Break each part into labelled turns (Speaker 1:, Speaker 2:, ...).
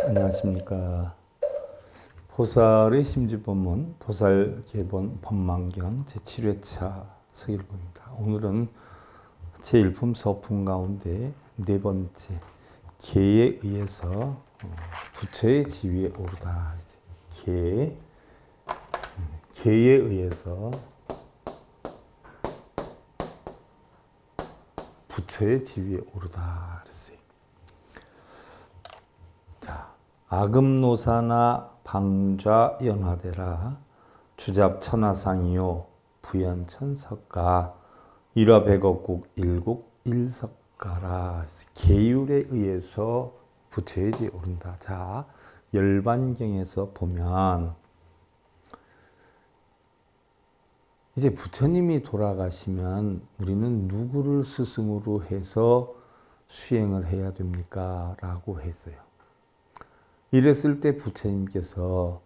Speaker 1: 안녕하십니까. 보살의 심지법문 보살개본 법망경 제7회차 서일보입니다. 오늘은 제1품 서품 가운데 네 번째 개에 의해서 부처의 지위에 오르다. 개에 의해서 부처의 지위에 오르다 그랬어요. 자, 아금노사나 방좌연화대라 주잡천하상이요 부연천석가 일화백업국 일국 일석가라. 계율에 의해서 부처의 지위에 오른다. 자, 열반경에서 보면 이제 부처님이 돌아가시면 우리는 누구를 스승으로 해서 수행을 해야 됩니까? 라고 했어요. 이랬을 때 부처님께서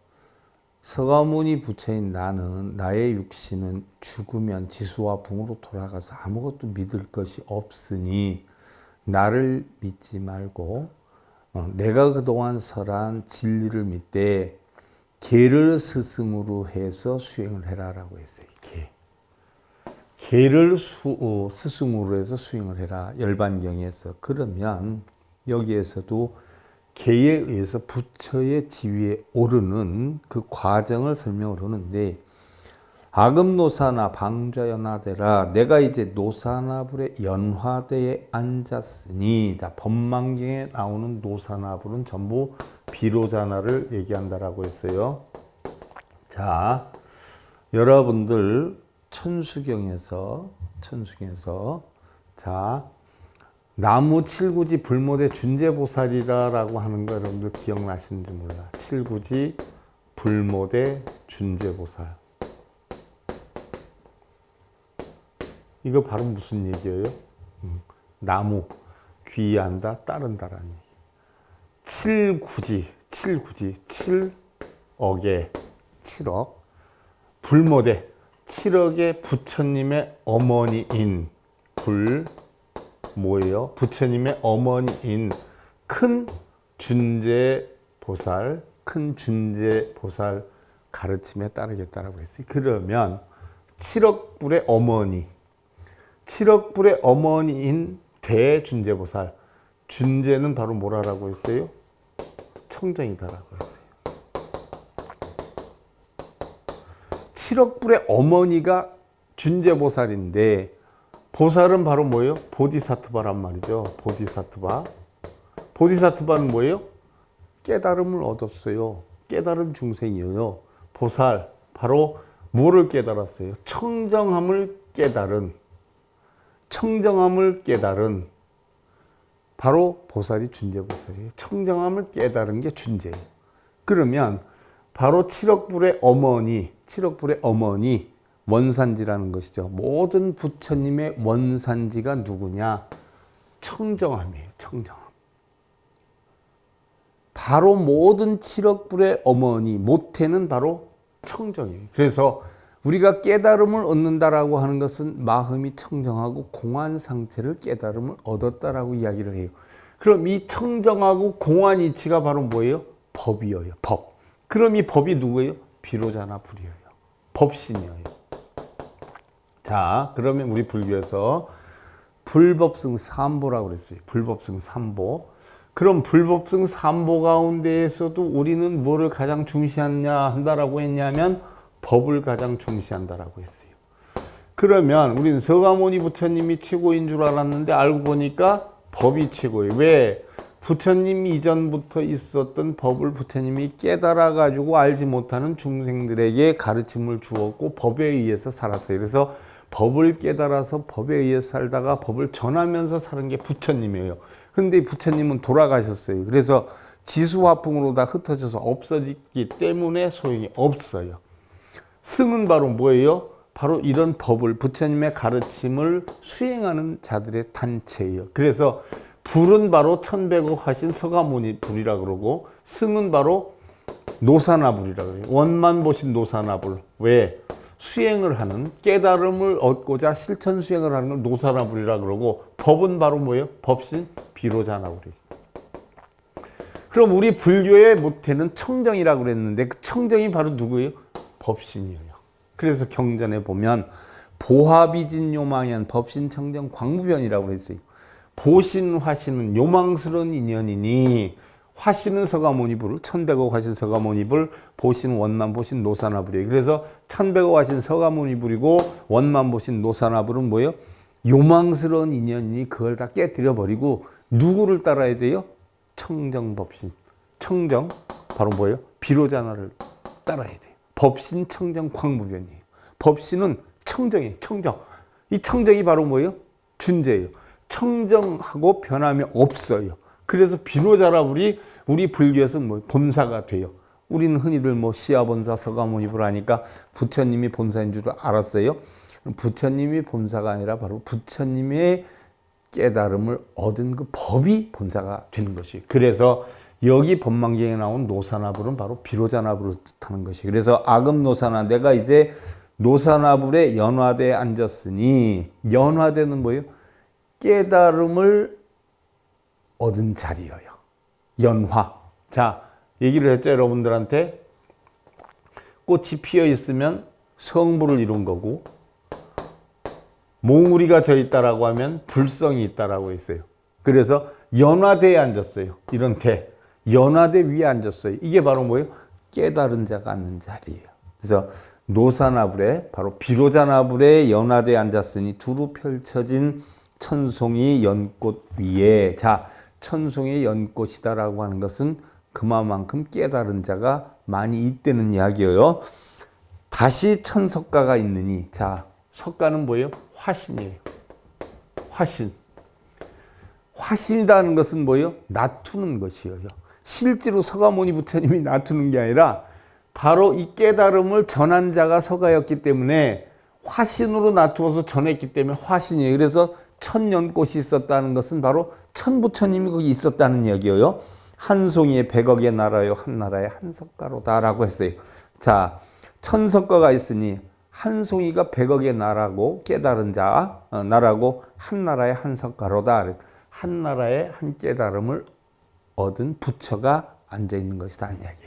Speaker 1: 서가모니 부처인 나는 나의 육신은 죽으면 지수와 붕으로 돌아가서 아무것도 믿을 것이 없으니 나를 믿지 말고 내가 그동안 설한 진리를 믿되 개를 스승으로 해서 수행을 해라라고 했어요. 개를 스승으로 해서 수행을 해라. 열반경에서. 그러면 여기에서도 개에 의해서 부처의 지위에 오르는 그 과정을 설명을 하는데, 아금노사나 방좌연화대라, 내가 이제 노사나불의 연화대에 앉았으니, 자, 법망경에 나오는 노사나불은 전부 비로자나를 얘기한다라고 했어요. 자, 여러분들 천수경에서 자, 나무 칠구지 불모대 준재보살이라고 하는 거 여러분들 기억나시는지 몰라. 칠구지 불모대 준재보살. 이거 바로 무슨 얘기예요? 나무 귀한다 따른다라는 얘기. 칠구지 7억에 7억 불모대 7억의 부처님의 어머니인 뭐예요? 부처님의 어머니인 큰 준재보살 가르침에 따르겠다라고 했어요. 그러면 7억 불의 어머니인 대준재보살, 준재는 바로 뭐라고 했어요? 청정이다라고 했어요. 7억 불의 어머니가 준재보살인데, 보살은 바로 뭐예요? 보디사트바란 말이죠. 보디사트바는 뭐예요? 깨달음을 얻었어요. 깨달은 중생이에요. 보살, 바로 뭐를 깨달았어요? 청정함을 깨달은 바로 보살이 준재보살이에요. 청정함을 깨달은 게 준재예요. 그러면 바로 7억 불의 어머니 원산지라는 것이죠. 모든 부처님의 원산지가 누구냐? 청정함이에요. 청정함. 바로 모든 7억 불의 어머니 모태는 바로 청정이에요. 그래서 우리가 깨달음을 얻는다라고 하는 것은 마음이 청정하고 공한 상태를 깨달음을 얻었다라고 이야기를 해요. 그럼 이 청정하고 공한 이치가 바로 뭐예요? 법이에요. 법. 그럼 이 법이 누구예요? 비로자나 불이에요. 법신이에요. 자, 그러면 우리 불교에서 불법승 삼보라고 그랬어요. 불법승 삼보. 그럼 불법승 삼보 가운데에서도 우리는 뭐를 가장 한다라고 했냐면 법을 가장 중시한다라고 했어요. 그러면 우리는 서가모니 부처님이 최고인 줄 알았는데 알고 보니까 법이 최고예요. 왜? 부처님 이전부터 있었던 법을 부처님이 깨달아 가지고 알지 못하는 중생들에게 가르침을 주었고 법에 의해서 살았어요. 그래서 법을 깨달아서 법에 의해서 살다가 법을 전하면서 사는 게 부처님이에요. 근데 부처님은 돌아가셨어요. 그래서 지수화풍으로 다 흩어져서 없어졌기 때문에 소용이 없어요. 승은 바로 뭐예요? 바로 이런 법을, 부처님의 가르침을 수행하는 자들의 단체예요. 그래서 불은 바로 천백억 하신 서가모니 불이라 그러고, 승은 바로 노사나불이라 그래요. 원만 보신 노사나불. 왜? 수행을 하는, 깨달음을 얻고자 실천 수행을 하는 걸 노사나불이라 그러고, 법은 바로 뭐예요? 법신 비로자나불이. 그럼 우리 불교의 모태는 청정이라고 그랬는데 그 청정이 바로 누구예요? 법신이에요. 그래서 경전에 보면 보화비진 요망현 법신 청정 광무변이라고 그랬어요. 보신 화신은 요망스러운 인연이니 화신은 서가모니불을 1100억 화신 서가모니불, 보신은 원만보신 노사나불이에요. 그래서 1100억 화신 서가모니불이고 원만보신 노사나불은 뭐예요? 요망스러운 인연이니 그걸 다 깨뜨려 버리고 누구를 따라야 돼요? 청정법신. 청정 바로 뭐예요? 비로자나를 따라야 돼요. 법신 청정 광무변이에요. 법신은 청정이에요. 청정. 이 청정이 바로 뭐예요? 준재예요. 청정하고 변함이 없어요. 그래서 비로자나불이 우리 불교에서 뭐 본사가 돼요. 우리는 흔히들 뭐 시아본사, 서가모니불 하니까 부처님이 본사인 줄 알았어요. 부처님이 본사가 아니라 바로 부처님의 깨달음을 얻은 그 법이 본사가 되는 것이. 그래서 여기 법망경에 나온 노사나불은 바로 비로자나불을 뜻하는 것이. 그래서 아금노사나 내가 이제 노사나불에 연화대에 앉았으니 연화대는 뭐예요? 깨달음을 얻은 자리여요. 연화. 자, 얘기를 했죠. 여러분들한테 꽃이 피어 있으면 성부를 이룬 거고 몽우리가 져 있다라고 하면 불성이 있다라고 했어요. 그래서 연화대에 앉았어요. 이런 대. 연화대 위에 앉았어요. 이게 바로 뭐예요? 깨달은 자가 앉는 자리예요. 그래서 노사나불에 바로 비로자나불에 연화대에 앉았으니 두루 펼쳐진 천송이 연꽃 위에. 자, 천송이 연꽃이다라고 하는 것은 그만큼 깨달은 자가 많이 있다는 이야기예요. 다시 천석가가 있느니. 자, 석가는 뭐예요? 화신이에요. 화신. 화신이라는 것은 뭐예요? 낮추는 것이에요. 실제로 서가모니 부처님이 낮추는 게 아니라 바로 이 깨달음을 전한 자가 서가였기 때문에 화신으로 낮추어서 전했기 때문에 화신이에요. 그래서 천연꽃이 있었다는 것은 바로 천부처님이 거기 있었다는 이야기예요. 한 송이에 100억의 나라요 한 나라에 한 석가로다라고 했어요. 자, 천석가가 있으니 한 송이가 100억의 나라고 깨달은 자 나라고 한 나라에 한 석가로다. 한 나라에 한 깨달음을 얻은 부처가 앉아 있는 것이다 이야기.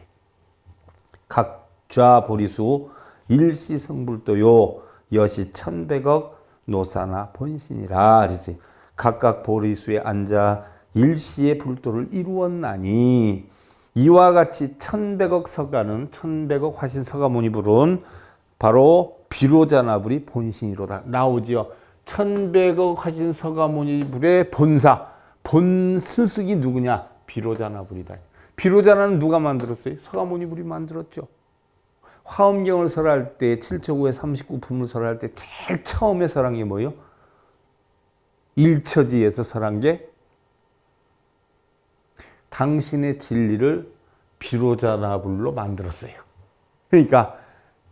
Speaker 1: 각좌 보리수 일시성불도요 여시 1100억 노사나 본신이라. 그래서 각각 보리수에 앉아 일시의 불도를 이루었나니 이와 같이 1100억 서가는 1100억 화신 서가모니불은 바로 비로자나불이 본신이로다 나오지요. 1100억 화신 서가모니불의 본사, 본 스승이 누구냐? 비로자나불이다. 비로자나는 누가 만들었어요? 서가모니불이 만들었죠. 화엄경을 설할 때 7초구에 39품을 설할 때 제일 처음에 설한 게 뭐예요? 일처지에서 설한 게 당신의 진리를 비로자나불로 만들었어요. 그러니까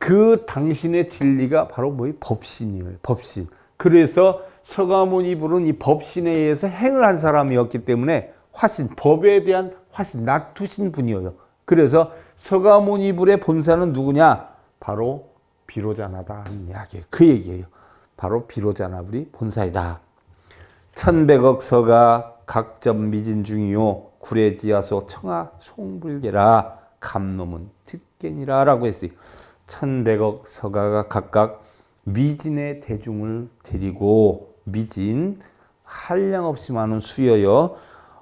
Speaker 1: 그 당신의 진리가 바로 뭐예요? 법신이에요. 법신. 그래서 서가모니불은 이 법신에 의해서 행을 한 사람이었기 때문에 화신, 법에 대한 화신, 낮추신 분이에요. 그래서 서가모니불의 본사는 누구냐? 바로 비로자나다 하는 이야기예요. 그 얘기예요. 바로 비로자나불이 본사이다. 1100억 서가 각점 미진중이요 구례지하소 청하 송불계라 감놈은 특견이라 라고 했어요. 1100억 서가가 각각 미진의 대중을 데리고 미진 한량없이 많은 수여여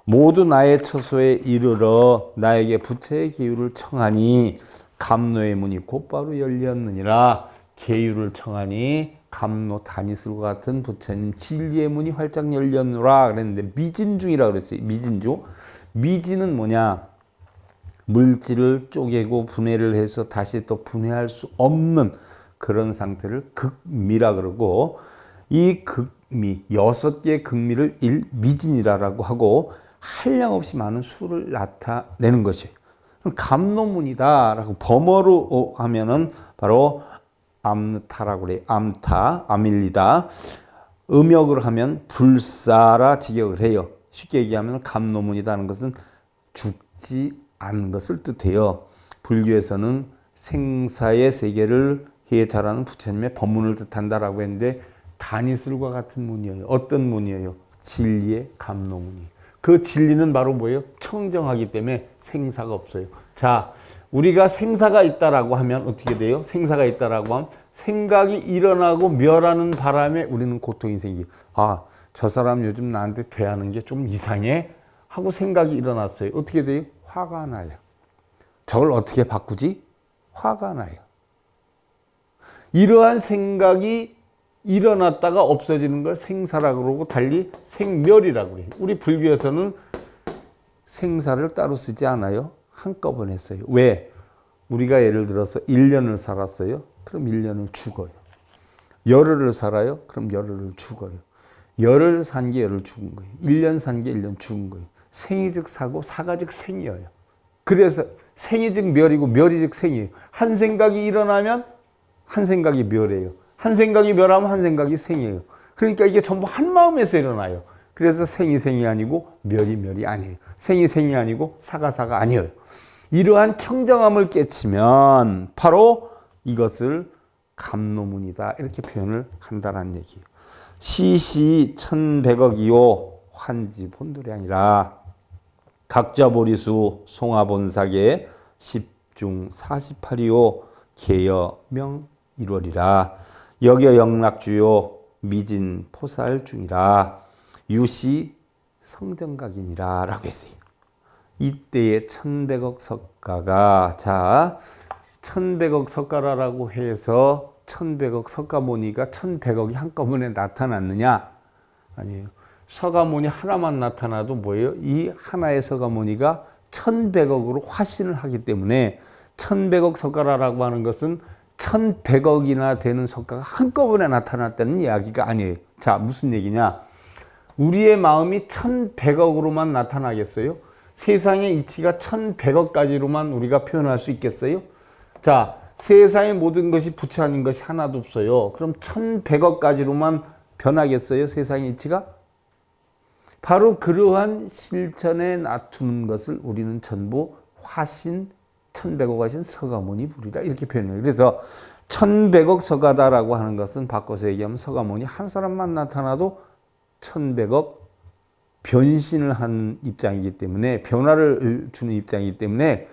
Speaker 1: 모두 나의 처소에 이르러 나에게 부처의 계율을 청하니 감노의 문이 곧바로 열렸느니라. 계율을 청하니 감노 다니슬과 같은 부처님 진리의 문이 활짝 열렸노라 그랬는데 미진중이라 그랬어요. 미진중. 미진은 뭐냐? 물질을 쪼개고 분해를 해서 다시 또 분해할 수 없는 그런 상태를 극미라 그러고 이 극미 6개의 극미를 일미진이라고 하고 한량없이 많은 수를 나타내는 것이에요. 감노문이다 라고 범어로 하면은 바로 암타라고 그래요. 암타, 아밀리다. 음역으로 하면 불사라 직역을 해요. 쉽게 얘기하면 감노문이다는 것은 죽지 않은 것을 뜻해요. 불교에서는 생사의 세계를 해탈하는 부처님의 법문을 뜻한다라고 했는데 다니슬과 같은 문이에요. 어떤 문이에요? 진리의 감노문이. 그 진리는 바로 뭐예요? 청정하기 때문에 생사가 없어요. 자, 우리가 생사가 있다라고 하면 어떻게 돼요? 생사가 있다라고 하면 생각이 일어나고 멸하는 바람에 우리는 고통이 생기고, 아, 저 사람 요즘 나한테 대하는 게 좀 이상해 하고 생각이 일어났어요. 어떻게 돼요? 화가 나요. 저걸 어떻게 바꾸지? 화가 나요. 이러한 생각이 일어났다가 없어지는 걸 생사라고 그러고 달리 생멸이라고 그래요. 우리 불교에서는 생사를 따로 쓰지 않아요. 한꺼번에 써요. 왜? 우리가 예를 들어서 1년을 살았어요. 그럼 1년을 죽어요. 열흘을 살아요. 그럼 열흘을 죽어요. 열흘 산 게 열흘 죽은 거예요. 1년 산 게 1년 죽은 거예요. 생이 즉 사고 사가 즉 생이어요. 그래서 생이 즉 멸이고 멸이 즉 생이에요. 한 생각이 일어나면 한 생각이 멸이에요. 한 생각이 멸하면 한 생각이 생이에요. 그러니까 이게 전부 한 마음에서 일어나요. 그래서 생이 생이 아니고 멸이 멸이 아니에요. 생이 생이 아니고 사가 사가 아니에요. 이러한 청정함을 깨치면 바로 이것을 감노문이다 이렇게 표현을 한다는 얘기예요. 시시 천백억이요 환지 본도량이라 각자보리수 송화본사계 10중 48이요 계여명 1월이라 여겨 영락주요 미진 포살 중이라 유시 성정각이니라 라고 했어요. 이때의 1100억 석가가, 자, 1100억 석가라고 해서 1100억 석가모니가 1100억이 한꺼번에 나타났느냐? 아니에요. 석가모니 하나만 나타나도 뭐예요? 이 하나의 석가모니가 1100억으로 화신을 하기 때문에 1100억 석가라고 하는 것은 1100억이나 되는 석가가 한꺼번에 나타났다는 이야기가 아니에요. 자, 무슨 얘기냐? 우리의 마음이 1100억으로만 나타나겠어요? 세상의 이치가 1100억까지로만 우리가 표현할 수 있겠어요? 자, 세상의 모든 것이 부처 아닌 것이 하나도 없어요. 그럼 1100억까지로만 변하겠어요? 세상의 이치가? 바로 그러한 실천에 낮추는 것을 우리는 전부 화신 1100억 하신 서가모니 불이라 이렇게 표현해요. 그래서 1100억 서가다라고 하는 것은 바꿔서 얘기하면 서가모니 한 사람만 나타나도 1100억 변신을 한 입장이기 때문에 변화를 주는 입장이기 때문에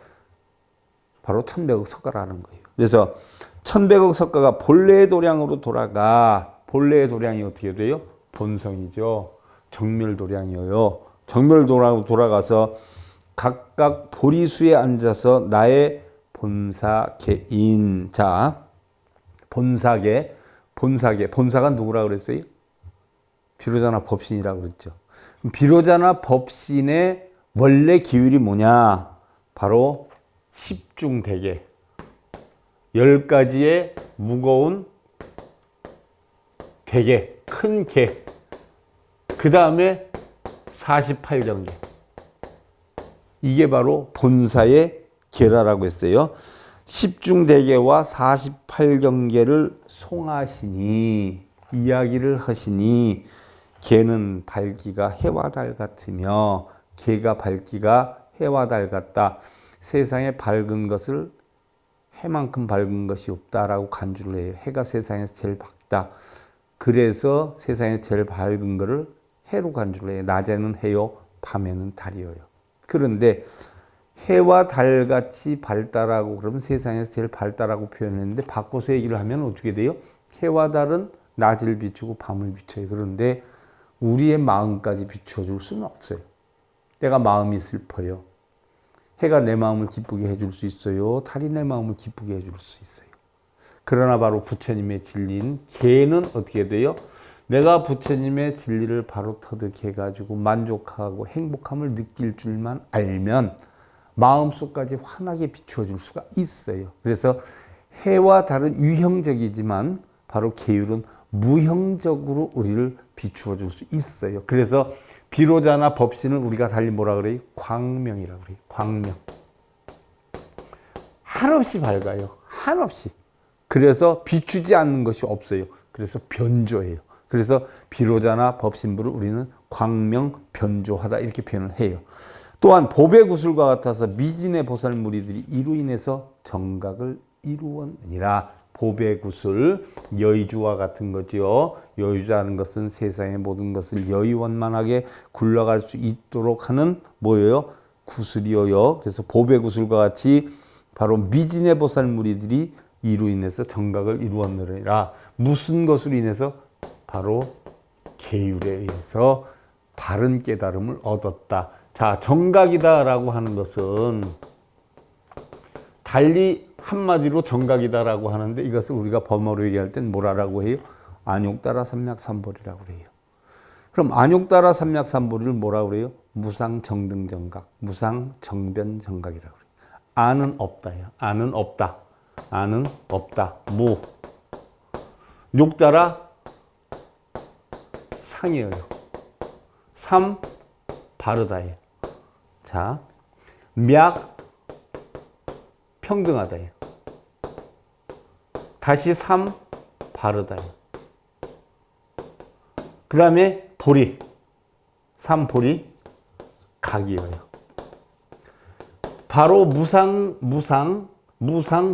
Speaker 1: 바로 1100억 석가라는 거예요. 그래서 1100억 석가가 본래의 도량으로 돌아가. 본래의 도량이 어떻게 돼요? 본성이죠. 정멸도량이에요. 정멸도량으로 돌아가서 각각 보리수에 앉아서 나의 본사계인. 자, 본사계. 본사가 누구라고 그랬어요? 비로자나 법신이라고 그랬죠. 비로자나 법신의 원래 기율이 뭐냐? 바로 10중 대계. 10가지의 무거운 대계, 큰 계. 그 다음에 48경계. 이게 바로 본사의 계라라고 했어요. 10중 대계와 48경계를 송하시니, 이야기를 하시니, 개는 밝기가 해와 달 같으며 개가 밝기가 해와 달 같다. 세상에 밝은 것을 해만큼 밝은 것이 없다라고 간주를 해요. 해가 세상에서 제일 밝다. 그래서 세상에서 제일 밝은 것을 해로 간주를 해요. 낮에는 해요, 밤에는 달이에요. 그런데 해와 달같이 밝다라고 그러면 세상에서 제일 밝다라고 표현했는데 바꿔서 얘기를 하면 어떻게 돼요? 해와 달은 낮을 비추고 밤을 비춰요. 그런데 우리의 마음까지 비춰줄 수는 없어요. 내가 마음이 슬퍼요. 해가 내 마음을 기쁘게 해줄 수 있어요. 달이 내 마음을 기쁘게 해줄 수 있어요. 그러나 바로 부처님의 진리인 개는 어떻게 돼요? 내가 부처님의 진리를 바로 터득해가지고 만족하고 행복함을 느낄 줄만 알면 마음속까지 환하게 비추어줄 수가 있어요. 그래서 해와 달은 유형적이지만 바로 계율은 무형적으로 우리를 비추어 줄 수 있어요. 그래서 비로자나 법신을 우리가 달리 뭐라 그래요? 광명이라고 그래요. 광명. 한없이 밝아요. 한없이. 그래서 비추지 않는 것이 없어요. 그래서 변조해요. 그래서 비로자나 법신부를 우리는 광명 변조하다 이렇게 표현을 해요. 또한 법의 구슬과 같아서 미진의 보살 무리들이 이로 인해서 정각을 이루었느니라. 보배구슬, 여의주와 같은 거죠. 여의주라는 것은 세상의 모든 것을 여의원만하게 굴러갈 수 있도록 하는 뭐예요? 구슬이요. 그래서 보배구슬과 같이 바로 미진의 보살 무리들이 이로 인해서 정각을 이루었느니라. 무슨 것으로 인해서? 바로 계율에 의해서 바른 깨달음을 얻었다. 자, 정각이다라고 하는 것은 달리 한마디로 정각이다라고 하는데 이것을 우리가 범어로 얘기할 땐 뭐라고 해요? 안욕따라 삼략삼보리라고 해요. 그럼 안욕따라 삼략삼보리를 뭐라고 그래요? 무상정등정각, 무상정변정각이라고 해요. 안은 없다요. 안은 없다. 안은 없다. 무. 욕따라 상이에요. 삼 바르다예요. 자, 약 평등하다예요. 다시 삼 바르다예요. 그 다음에 보리. 삼 보리 각이에요. 바로 무상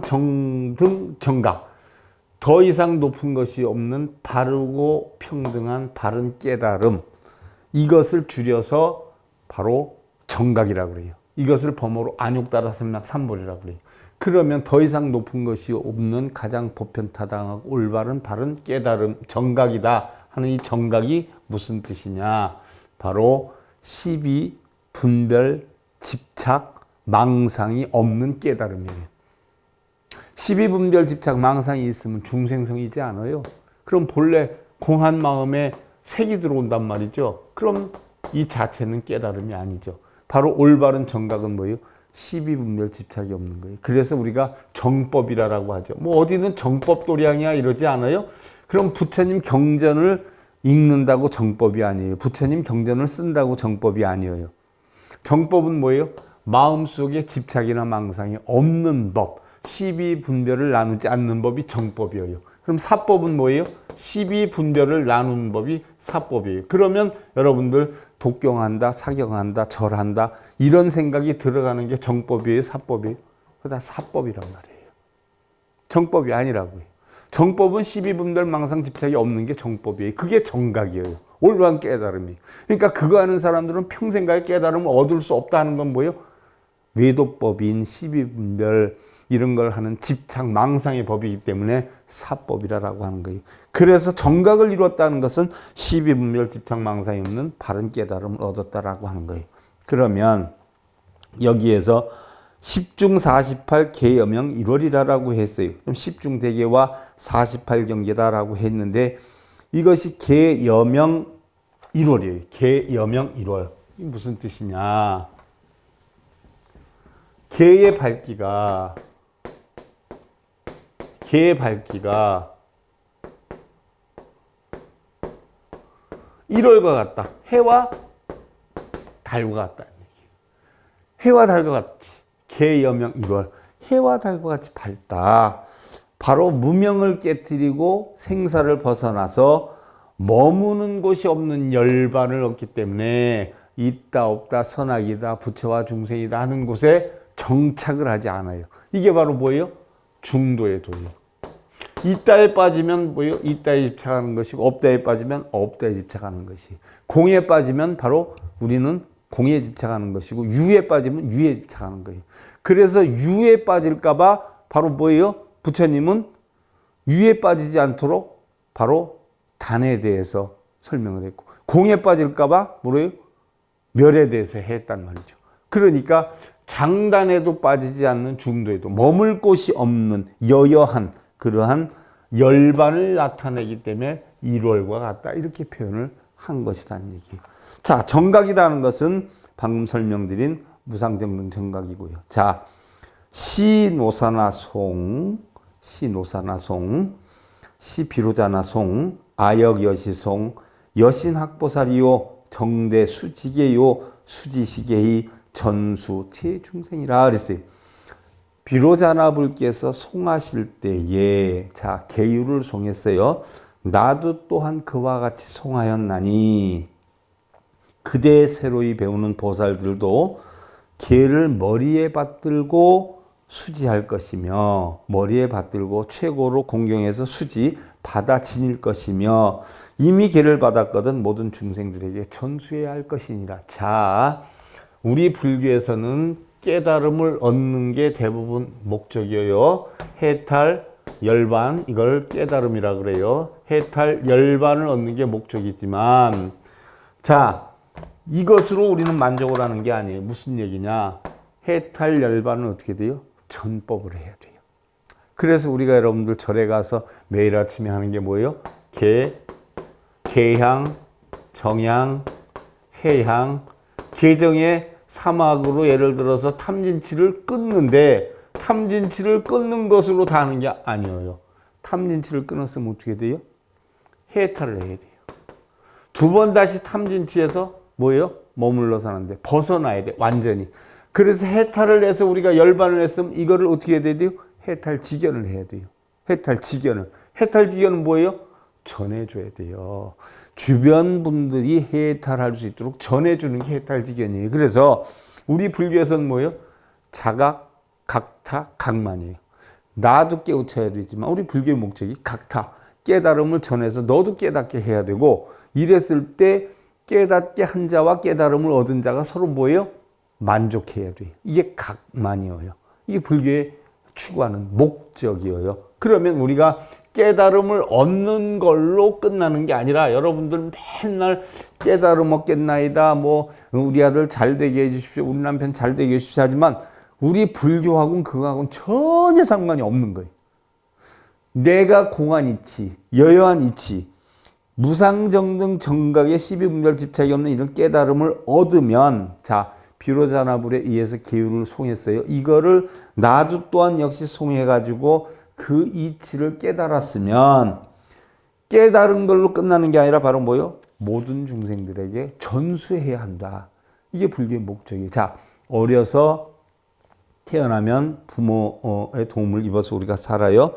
Speaker 1: 정등 정각. 더 이상 높은 것이 없는 바르고 평등한 바른 깨달음. 이것을 줄여서 바로 정각이라고 그래요. 이것을 범어로 안욕따라 삼략삼보리라고 그래요. 그러면 더 이상 높은 것이 없는 가장 보편타당하고 올바른 바른 깨달음, 정각이다 하는 이 정각이 무슨 뜻이냐? 바로 시비, 분별, 집착, 망상이 없는 깨달음이에요. 시비, 분별, 집착, 망상이 있으면 중생성이지 않아요. 그럼 본래 공한 마음에 색이 들어온단 말이죠. 그럼 이 자체는 깨달음이 아니죠. 바로 올바른 정각은 뭐예요? 시비, 분별, 집착이 없는 거예요. 그래서 우리가 정법이라고 하죠. 뭐 어디는 정법 도량이야 이러지 않아요? 그럼 부처님 경전을 읽는다고 정법이 아니에요. 부처님 경전을 쓴다고 정법이 아니에요. 정법은 뭐예요? 마음속에 집착이나 망상이 없는 법. 시비 분별을 나누지 않는 법이 정법이에요. 그럼 사법은 뭐예요? 시비 분별을 나누는 법이 사법이에요. 그러면 여러분들 독경한다, 사경한다, 절한다 이런 생각이 들어가는 게 정법이에요, 사법이에요? 그다 사법이란 말이에요. 정법이 아니라고요. 정법은 시비 분별 망상 집착이 없는 게 정법이에요. 그게 정각이에요. 올바른 깨달음이. 그러니까 그거 하는 사람들은 평생까지 깨달음을 얻을 수 없다는 건 뭐예요? 외도법인 시비 분별 이런 걸 하는 집착, 망상의 법이기 때문에 사법이라고 하는 거예요. 그래서 정각을 이뤘다는 것은 시비, 분별, 집착, 망상이 없는 바른 깨달음을 얻었다라고 하는 거예요. 그러면 여기에서 10중 48 계여명 1월이라고 했어요. 그럼 10중 대계와 48경계다라고 했는데 이것이 계여명 1월이에요. 계여명 1월. 이게 무슨 뜻이냐? 개의 밝기가 1월과 같다. 해와 달과 같다. 해와 달과 같이 계여명 1월. 해와 달과 같이 밝다. 바로 무명을 깨뜨리고 생사를 벗어나서 머무는 곳이 없는 열반을 얻기 때문에 있다 없다 선악이다 부처와 중생이다 하는 곳에 정착을 하지 않아요. 이게 바로 뭐예요? 중도의 도예요. 있다에 빠지면 뭐예요? 있다에 집착하는 것이고 없다에 빠지면 없다에 집착하는 것이. 공에 빠지면 바로 우리는 공에 집착하는 것이고 유에 빠지면 유에 집착하는 거예요. 그래서 유에 빠질까 봐 바로 뭐예요? 부처님은 유에 빠지지 않도록 바로 단에 대해서 설명을 했고 공에 빠질까 봐 뭐래요? 멸에 대해서 했단 말이죠. 그러니까 장단에도 빠지지 않는 중도에도 머물 곳이 없는 여여한 그러한 열반을 나타내기 때문에 1월과 같다 이렇게 표현을 한 것이라는 얘기예요. 자, 정각이라는 것은 방금 설명드린 무상정등 정각이고요. 자, 시노사나송, 시비로자나송, 아역여시송, 여신학보살이요, 정대수지계요, 수지시계의 전수체중생이라 그랬어요. 비로자나불께서 송하실 때에 자 계율을 송했어요. 나도 또한 그와 같이 송하였나니 그대 새로이 배우는 보살들도 계를 머리에 받들고 수지할 것이며 머리에 받들고 최고로 공경해서 수지 받아 지닐 것이며 이미 계를 받았거든 모든 중생들에게 전수해야 할 것이니라. 자, 우리 불교에서는 깨달음을 얻는 게 대부분 목적이에요. 해탈, 열반, 이걸 깨달음이라 그래요. 해탈, 열반을 얻는 게 목적이지만, 자, 이것으로 우리는 만족을 하는 게 아니에요. 무슨 얘기냐? 해탈, 열반은 어떻게 돼요? 전법을 해야 돼요. 그래서 우리가 여러분들 절에 가서 매일 아침에 하는 게 뭐예요? 개향, 정향, 해향, 개정의 사막으로 예를 들어서 탐진치를 끊는데 탐진치를 끊는 것으로 다 하는 게 아니에요. 탐진치를 끊었으면 어떻게 돼요? 해탈을 해야 돼요. 두 번 다시 탐진치에서 뭐예요? 머물러 사는데 벗어나야 돼. 완전히. 그래서 해탈을 해서 우리가 열반을 했으면 이거를 어떻게 해야 돼요? 해탈 직연을 해야 돼요. 해탈 직연을. 해탈 직연은 뭐예요? 전해줘야 돼요. 주변 분들이 해탈할 수 있도록 전해주는 게 해탈 직연이에요. 그래서 우리 불교에서는 뭐예요? 자각, 각타, 각만이에요. 나도 깨우쳐야 되지만 우리 불교의 목적이 각타, 깨달음을 전해서 너도 깨닫게 해야 되고 이랬을 때 깨닫게 한 자와 깨달음을 얻은 자가 서로 뭐예요? 만족해야 돼요. 이게 각만이에요. 이게 불교의 추구하는 목적이에요. 그러면 우리가 깨달음을 얻는 걸로 끝나는 게 아니라 여러분들 맨날 깨달음 얻겠나이다, 뭐 우리 아들 잘 되게 해주십시오, 우리 남편 잘 되게 해주십시오 하지만 우리 불교하고는 그거하고는 전혀 상관이 없는 거예요. 내가 공한 이치, 여여한 이치, 무상정등 정각의 12분별 집착이 없는 이런 깨달음을 얻으면, 자, 비로자나불에 의해서 계율을 송했어요. 이거를 나도 또한 역시 송해가지고 그 이치를 깨달았으면 깨달은 걸로 끝나는 게 아니라 바로 뭐요? 모든 중생들에게 전수해야 한다. 이게 불교의 목적이에요. 자, 어려서 태어나면 부모의 도움을 입어서 우리가 살아요.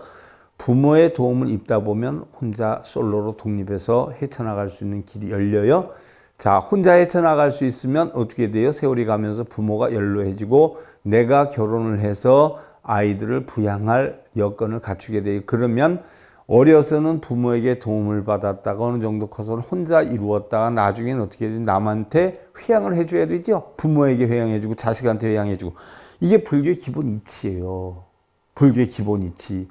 Speaker 1: 부모의 도움을 입다 보면 혼자 솔로로 독립해서 헤쳐나갈 수 있는 길이 열려요. 자, 혼자 헤쳐나갈 수 있으면 어떻게 돼요? 세월이 가면서 부모가 연로해지고 내가 결혼을 해서 아이들을 부양할 여건을 갖추게 돼요. 그러면 어려서는 부모에게 도움을 받았다가 어느 정도 커서는 혼자 이루었다가 나중에는 어떻게 돼요? 남한테 회양을 해줘야 되죠. 부모에게 회양해주고 자식한테 회양해주고. 이게 불교의 기본 이치예요. 불교의 기본 이치.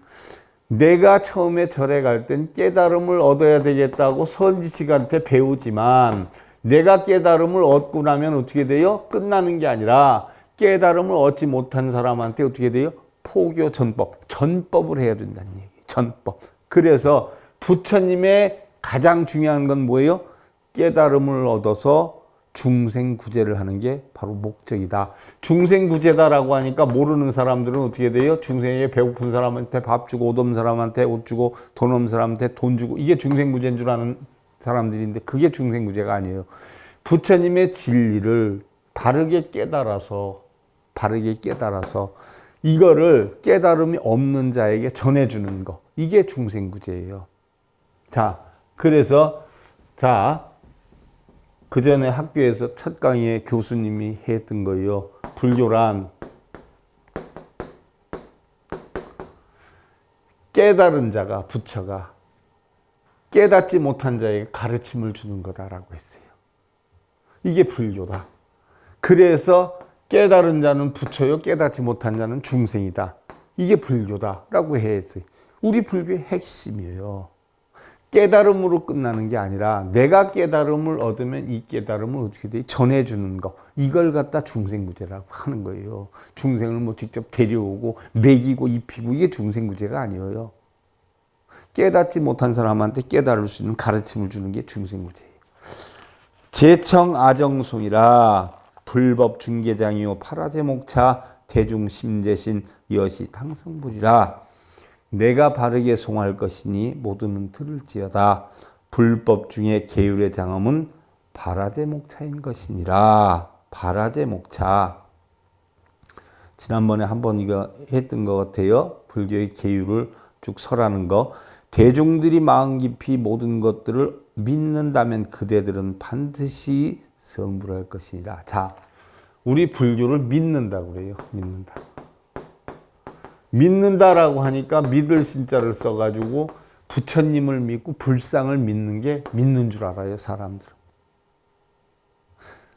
Speaker 1: 내가 처음에 절에 갈 땐 깨달음을 얻어야 되겠다고 선지식한테 배우지만 내가 깨달음을 얻고 나면 어떻게 돼요? 끝나는 게 아니라 깨달음을 얻지 못한 사람한테 어떻게 돼요? 포교 전법, 전법을 해야 된다는 얘기예요. 전법. 그래서 부처님의 가장 중요한 건 뭐예요? 깨달음을 얻어서 중생구제를 하는 게 바로 목적이다. 중생구제다라고 하니까 모르는 사람들은 어떻게 돼요? 중생에게 배고픈 사람한테 밥 주고 옷 없는 사람한테 옷 주고 돈 없는 사람한테 돈 주고 이게 중생구제인 줄 아는 사람들인데 그게 중생구제가 아니에요. 부처님의 진리를 바르게 깨달아서 이거를 깨달음이 없는 자에게 전해주는 거. 이게 중생구제예요. 자, 그래서 그 전에 학교에서 첫 강의에 교수님이 했던 거예요. 불교란 깨달은 자가, 부처가 깨닫지 못한 자에게 가르침을 주는 거다라고 했어요. 이게 불교다. 그래서 깨달은 자는 부처요, 깨닫지 못한 자는 중생이다. 이게 불교다라고 했어요. 우리 불교의 핵심이에요. 깨달음으로 끝나는 게 아니라 내가 깨달음을 얻으면 이 깨달음을 어떻게 돼? 전해주는 거. 이걸 갖다 중생구제라고 하는 거예요. 중생을 뭐 직접 데려오고 먹이고 입히고 이게 중생구제가 아니에요. 깨닫지 못한 사람한테 깨달을 수 있는 가르침을 주는 게 중생구제예요. 제청아정송이라 불법 중개장이요 파라제목차 대중심재신 여시 탕성불이라 내가 바르게 송할 것이니 모두는 들을지어다. 불법 중에 계율의 장엄은 바라제목차인 것이니라. 바라제목차. 지난번에 한번 이거 했던 것 같아요. 불교의 계율을 쭉 설하는 거. 대중들이 마음 깊이 모든 것들을 믿는다면 그대들은 반드시 성불할 것이니라. 자, 우리 불교를 믿는다고 그래요. 믿는다. 믿는다라고 하니까 믿을 신자를 써가지고 부처님을 믿고 불상을 믿는 게 믿는 줄 알아요, 사람들은.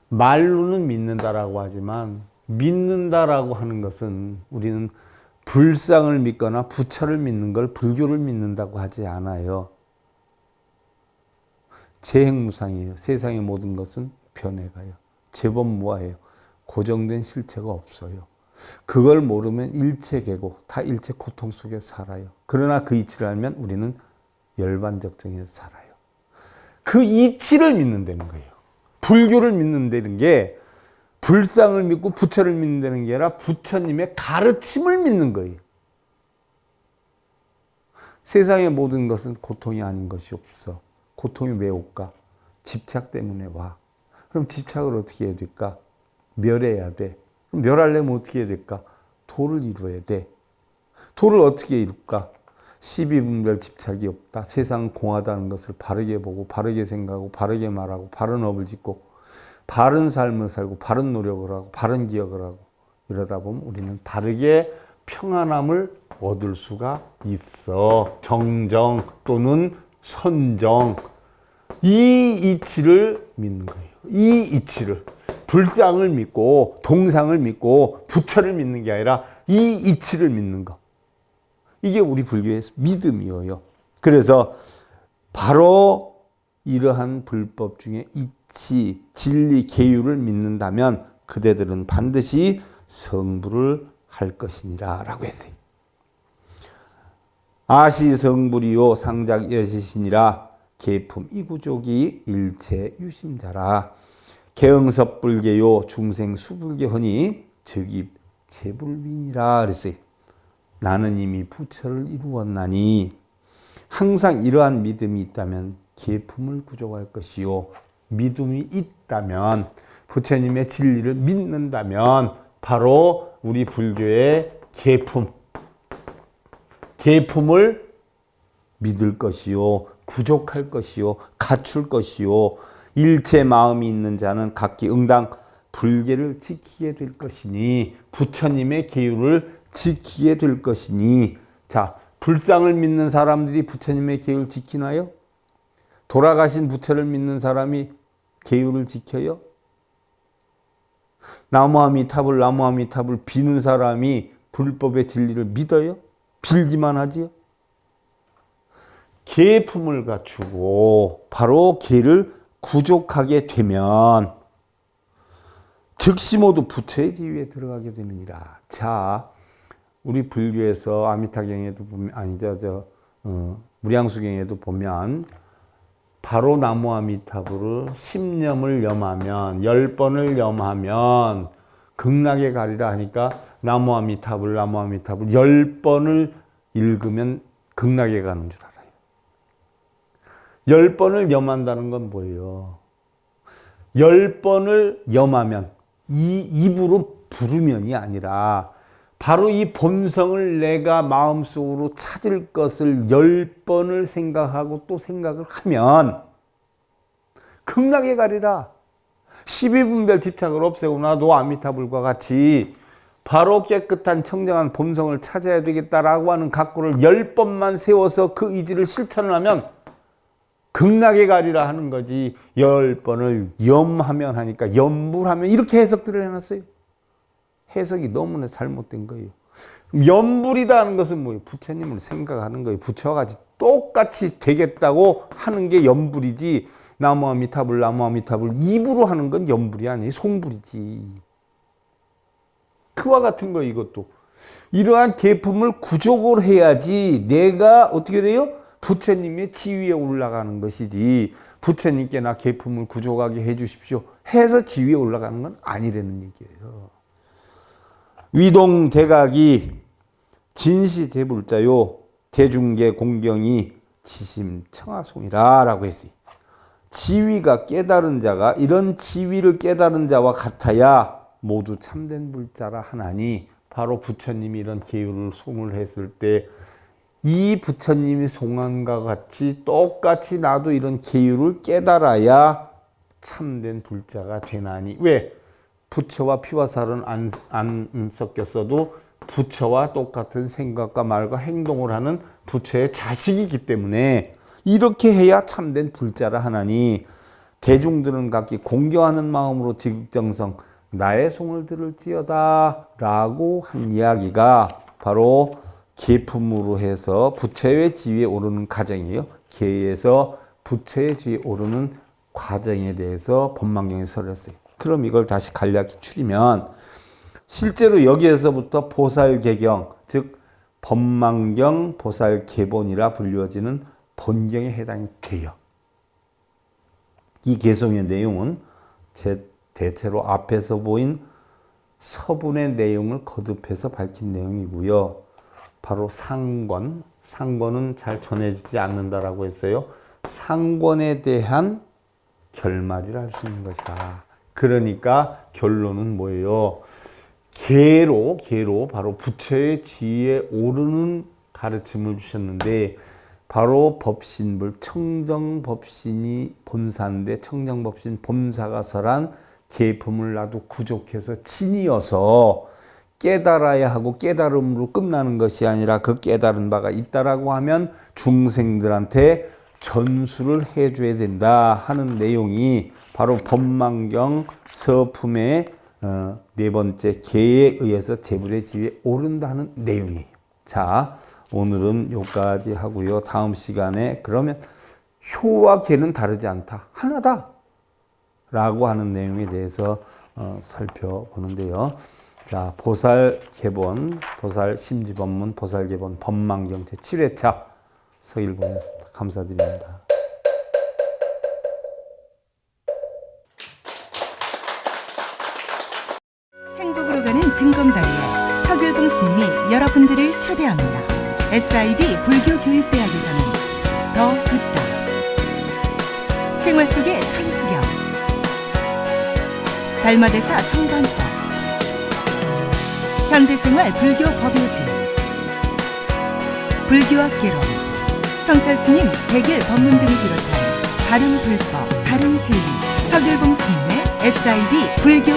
Speaker 1: 말로는 믿는다라고 하지만 믿는다라고 하는 것은 우리는 불상을 믿거나 부처를 믿는 걸 불교를 믿는다고 하지 않아요. 재행무상이에요. 세상의 모든 것은 변해가요. 재범무화예요. 고정된 실체가 없어요. 그걸 모르면 일체계고 다 일체 고통 속에 살아요. 그러나 그 이치를 알면 우리는 열반적정에서 살아요. 그 이치를 믿는다는 거예요. 불교를 믿는다는 게 불상을 믿고 부처를 믿는다는 게 아니라 부처님의 가르침을 믿는 거예요. 세상의 모든 것은 고통이 아닌 것이 없어. 고통이 왜 올까? 집착 때문에 와. 그럼 집착을 어떻게 해야 될까? 멸해야 돼. 그럼 멸하려면 어떻게 해야 될까? 도를 이루어야 돼. 도를 어떻게 이룰까? 12분별 집착이 없다. 세상은 공하다는 것을 바르게 보고 바르게 생각하고 바르게 말하고 바른 업을 짓고 바른 삶을 살고 바른 노력을 하고 바른 기억을 하고 이러다 보면 우리는 바르게 평안함을 얻을 수가 있어. 정정 또는 선정. 이 이치를 믿는 거예요. 이 이치를. 불상을 믿고 동상을 믿고 부처를 믿는 게 아니라 이 이치를 믿는 거. 이게 우리 불교의 믿음이에요. 그래서 바로 이러한 불법 중에 이치, 진리, 계율을 믿는다면 그대들은 반드시 성불을 할 것이니라 라고 했어요. 아시 성불이요 상작 여시시니라 계품 이구족이 일체 유심자라 개응섭불계요 중생 수불계허니 즉입 제불윈이라 그랬어요. 나는 이미 부처를 이루었나니 항상 이러한 믿음이 있다면 계품을 구족할 것이요 믿음이 있다면 부처님의 진리를 믿는다면 바로 우리 불교의 계품을 믿을 것이요 구족할 것이요 갖출 것이요 일체 마음이 있는 자는 각기 응당 불계를 지키게 될 것이니 부처님의 계율을 지키게 될 것이니 자 불상을 믿는 사람들이 부처님의 계율을 지키나요? 돌아가신 부처를 믿는 사람이 계율을 지켜요? 나무아미탑을 비는 사람이 불법의 진리를 믿어요? 빌기만 하지요? 계품을 갖추고 바로 계를 구족하게 되면 즉시 모두 부처의 지위에 들어가게 되느니라. 자, 우리 불교에서 아미타경에도 보면 무량수경에도 보면 바로 나무아미타불을 10념을 염하면 10번을 염하면 극락에 가리라 하니까 나무아미타불 10번을 읽으면 극락에 가는 줄 알아요. 10번을 염한다는 건 뭐예요? 10번을 염하면 이 입으로 부르면이 아니라 바로 이 본성을 내가 마음속으로 찾을 것을 10번을 생각하고 또 생각을 하면 극락에 가리라. 12분별 집착을 없애고 나도 아미타불과 같이 바로 깨끗한 청정한 본성을 찾아야 되겠다라고 하는 각고를 10번만 세워서 그 의지를 실천을 하면 극락에 가리라 하는 거지. 10번을 염하면 하니까 염불하면 이렇게 해석들을 해놨어요. 해석이 너무나 잘못된 거예요. 염불이다 는 것은 뭐예요? 부처님을 생각하는 거예요. 부처와 같이 똑같이 되겠다고 하는 게 염불이지. 나무아미타불 입으로 하는 건 염불이 아니에요. 송불이지. 그와 같은 거 이것도. 이러한 계품을 구족을 해야지 내가 어떻게 돼요? 부처님의 지위에 올라가는 것이지. 부처님께 나 계품을 구족하게 해 주십시오 해서 지위에 올라가는 건 아니라는 얘기예요. 위동대각이 진시대불자요 대중계 공경이 지심청하송이라 라고 했어요. 지위가 깨달은 자가 이런 지위를 깨달은 자와 같아야 모두 참된 불자라 하나니 바로 부처님이 이런 계율을 송을 했을 때 이 부처님이 송한과 같이 똑같이 나도 이런 계율을 깨달아야 참된 불자가 되나니 왜? 부처와 피와 살은 안 섞였어도 부처와 똑같은 생각과 말과 행동을 하는 부처의 자식이기 때문에 이렇게 해야 참된 불자라 하나니 대중들은 각기 공경하는 마음으로 지극정성 나의 송을 들을지어다 라고 한 이야기가 바로 계품으로 해서 부처의 지위에 오르는 과정이에요. 계에서 부처의 지위에 오르는 과정에 대해서 법망경에 설했어요. 그럼 이걸 다시 간략히 추리면 실제로 여기에서부터 보살계경, 즉 법망경 보살계본이라 불리워지는 본경에 해당이 돼요. 이 개성의 내용은 대체로 앞에서 보인 서분의 내용을 거듭해서 밝힌 내용이고요. 바로 상권, 상권은 잘 전해지지 않는다라고 했어요. 상권에 대한 결말이라 할 수 있는 것이다. 그러니까 결론은 뭐예요? 계로 바로 부처의 지위에 오르는 가르침을 주셨는데 바로 법신불, 청정법신이 본사인데 청정법신 본사가 설한 계품을 나도 구족해서 친이어서 깨달아야 하고 깨달음으로 끝나는 것이 아니라 그 깨달은 바가 있다라고 하면 중생들한테 전수를 해줘야 된다 하는 내용이 바로 법망경 서품의 네 번째 계에 의해서 재불의 지위에 오른다는 내용이에요. 자, 오늘은 여기까지 하고요. 다음 시간에 그러면 효와 계는 다르지 않다. 하나다. 라고 하는 내용에 대해서 살펴보는데요. 자, 보살계본, 보살심지법문, 보살계본, 법망경 제7회차 서일봉이었습니다. 감사드립니다.
Speaker 2: 행복으로 가는 징검다리에 서길봉 스님이 여러분들을 초대합니다. SIB 불교교육대학에서는 더 듣다, 생활 속의 천수경, 달마대사 성관법, 현대생활 불교 법요지, 불교학개론, 성찰스님 백일 법문 등을 비롯한 다른 불법, 다른 진리, 서길봉 스님의 SIB 불교